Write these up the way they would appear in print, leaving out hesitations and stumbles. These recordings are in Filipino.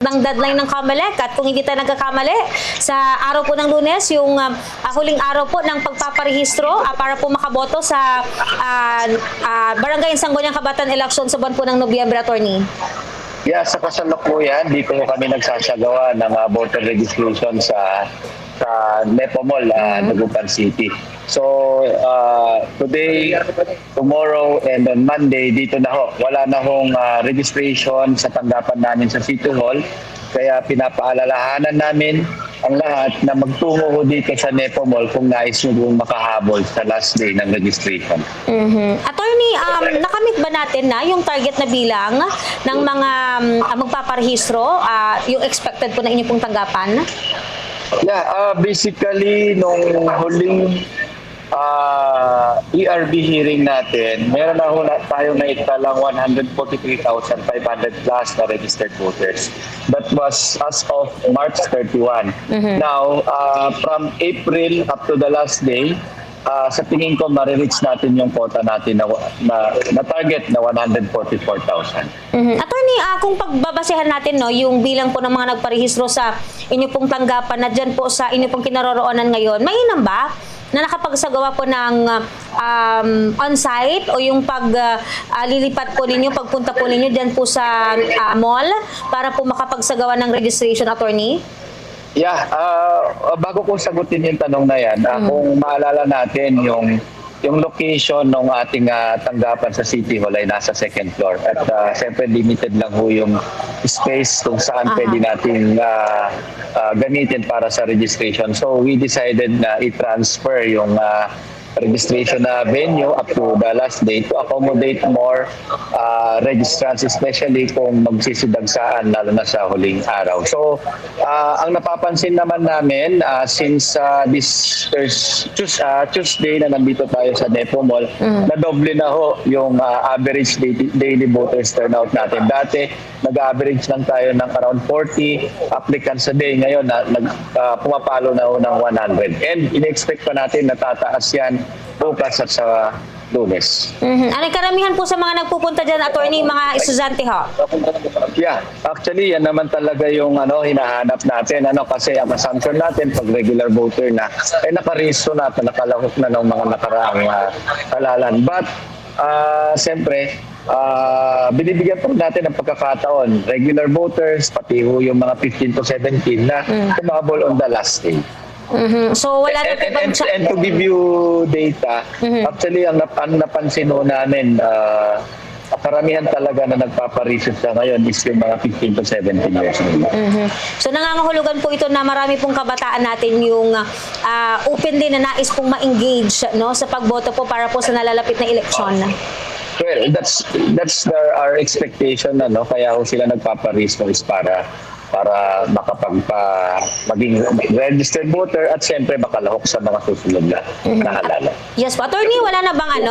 ng deadline ng COMELEC at kung hindi tayo nagkakamali sa araw po ng Lunes, yung huling araw po ng pagpaparehistro para po makaboto sa Barangay Sangguniang Kabataan Election sa buwan po ng Nobyembre, attorney. Yeah, sa kasalukuyan, di po kami nagsasagawa ng voter registration sa Nepo Mall, Dagupan City. So, today, tomorrow, and on Monday, dito na ho. Wala na hong registration sa tanggapan namin sa City Hall. Kaya pinapaalalahanan namin ang lahat na magtungo ho dito sa Nepo Mall kung nais nyo makahabol sa last day ng registration. Attorney, nakamit ba natin na yung target na bilang ng mga magpaparehistro, yung expected po na inyong pong tanggapan? Yeah, basically, nung huling ERB hearing natin, meron na ho tayong naitalang 143,500 plus na registered voters. That was as of March 31. Now, from April up to the last day, sa tingin ko marireach natin yung quota natin na target na 144,000. Attorney, kung pagbabasehan natin yung bilang po ng mga nagparehistro sa inyo pong tanggapan na dyan po sa inyo pong kinaroroonan ngayon, mainam ba na nakapagsagawa po ng on-site o yung paglilipat po ninyo, pagpunta po ninyo dyan po sa mall para po makapagsagawa ng registration, attorney? Yeah, bago ko sagutin yung tanong na yan, kung maalala natin yung location ng ating tanggapan sa City Hall ay nasa second floor. At siyempre limited lang ho yung space kung saan pwede natin gamitin para sa registration. So we decided na i-transfer yung registration na venue up to the last day to accommodate more registrants, especially kung magsisidagsaan lalo na sa huling araw. So, ang napapansin naman namin since this Tuesday na nandito tayo sa Nepo Mall, na doble na ho yung average daily voters turnout natin. Dati, nag-average lang tayo ng around 40 applicants a day. Ngayon, pumapalo na ho ng 100. And in-expect pa natin na tataas yan bukas at sa Lunes. Ano karamihan po sa mga nagpupunta dyan, attorney, mga estudyante ho? Yeah, actually yan naman talaga yung hinahanap natin. Kasi ang assumption natin pag regular voter na ay nakaregister na at nakalahok na ng mga nakaraang halalan. But siyempre, binibigyan po natin ng pagkakataon. Regular voters, pati ho yung mga 15 to 17 na tumabol on the last day. So wala na po bang and to give you data, actually ang napansin ho namin, karamihan talaga na nagpaparegister ngayon is yung mga 15 to 17 years old. So nangangahulugan po ito na marami pong kabataan natin yung open din na nais pong ma-engage sa pagboto po para po sa nalalapit na eleksyon. Well, that's our expectation kaya ho sila nagpaparegister is para maging registered voter at siyempre makalahok sa mga susunod na halala. Yes po. Attorney, wala na bang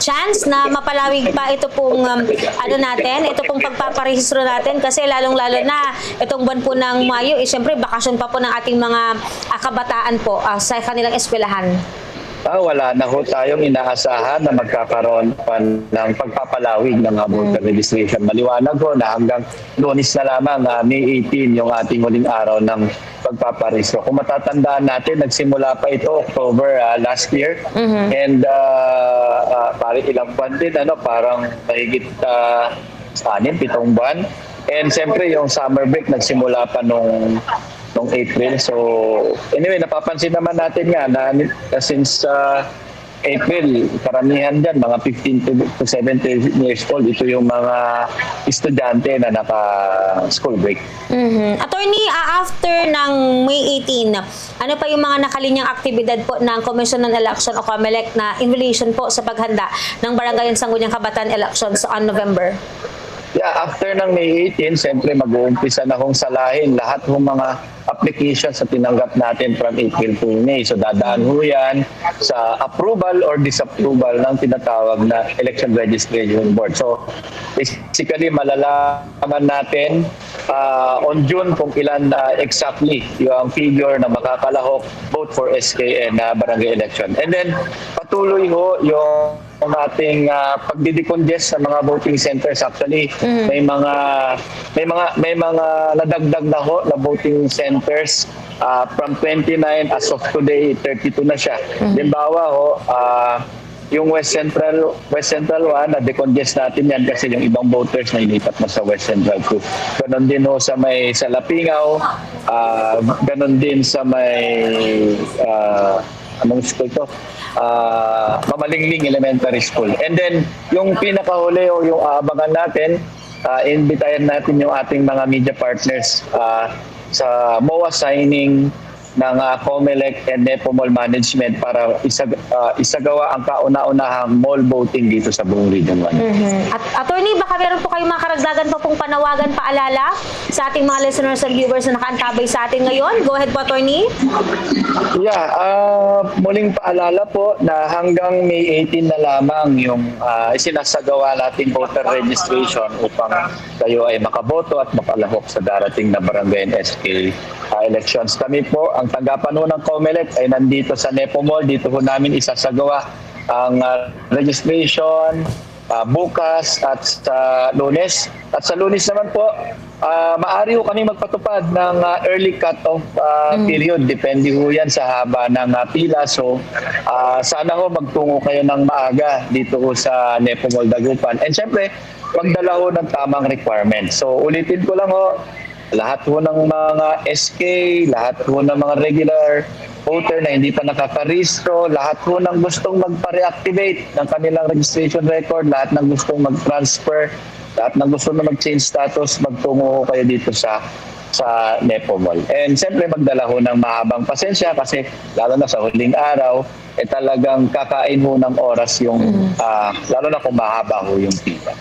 chance na mapalawig pa ito pong ito pong pagpaparehistro natin kasi lalong-lalo na itong buwan po ng Mayo, siyempre bakasyon pa po ng ating mga kabataan po sa kanilang eskwelahan. Wala na ho tayong inaasahan na magkakaroon pa ng pagpapalawig ng voter registration. Maliwanag ho na hanggang Lunes na lamang, May 18, yung ating huling araw ng pagpaparehistro. Kung matatandaan natin, nagsimula pa ito October last year. And parang ilang buwan din, parang mahigit 6-7 buwan. And siyempre yung summer break nagsimula pa nung April. So anyway, napapansin naman natin nga na since April, karamihan dyan, mga 15 to 17 years old, ito yung mga estudyante na naka-school break. Attorney, after ng May 18, ano pa yung mga nakalinyang aktibidad po ng Commission on Election o COMELEC na in relation po sa paghanda ng Barangay Sangguniang Kabataan Elections on November? Yeah, after ng May 18, siyempre mag-uumpisa na hong salahin lahat ng mga applications sa tinanggap natin from April to May. So dadaan ho yan sa approval or disapproval ng tinatawag na Election Registration Board. So basically malalaman natin on June kung ilan exactly yung figure na makakalahok both for SK and barangay election. And then patuloy ho yung ating pagdidecongest sa mga voting centers. Actually, may mga nadagdag na ho na voting centers from 29 as of today 32 na siya. Halimbawa ho, yung West Central 1, na-decongest natin yan kasi yung ibang voters na ilipat na sa West Central 2. Ganon din ho sa may Salapingaw, ganon din sa may anong school to? Mamalingling Elementary School. And then, yung pinakahuli o yung aabangan natin, invitayan natin yung ating mga media partners sa MOA signing ng COMELEC and NEPO Mall Management para isagawa ang kauna-unahang mall voting dito sa buong Region 1. At attorney, baka meron po kayong mga karagdagan pa pong panawagan, paalala sa ating mga listeners and viewers na nakaantabay sa atin ngayon. Go ahead po, attorney. Yeah, muling paalala po na hanggang May 18 na lamang yung isinasagawa nating voter registration upang kayo ay makaboto at makalahok sa darating na barangay and SK elections. Kami po, ang tanggapan ho ng COMELEC ay nandito sa NEPO Mall. Dito ho namin isasagawa ang registration bukas at sa Lunes. At sa Lunes naman po, maaari ho kami magpatupad ng early cut-off period. Depende ho yan sa haba ng pila. So, sana ho magtungo kayo ng maaga dito ho sa NEPO Mall Dagupan. And syempre, magdala ho ng tamang requirements. So, ulitin ko lang ho, lahat ho ng mga SK, lahat ho ng mga regular voter na hindi pa nakakarehistro, lahat ho ng gustong magpa-reactivate ng kanilang registration record, lahat ng gustong mag-transfer, lahat ng gusto na mag-change status, magtungo ho kayo dito sa NEPO Mall. And siyempre magdala ho ng mahabang pasensya kasi lalo na sa huling araw, talagang kakain ho ng oras yung, lalo na kung mahaba ho yung pila.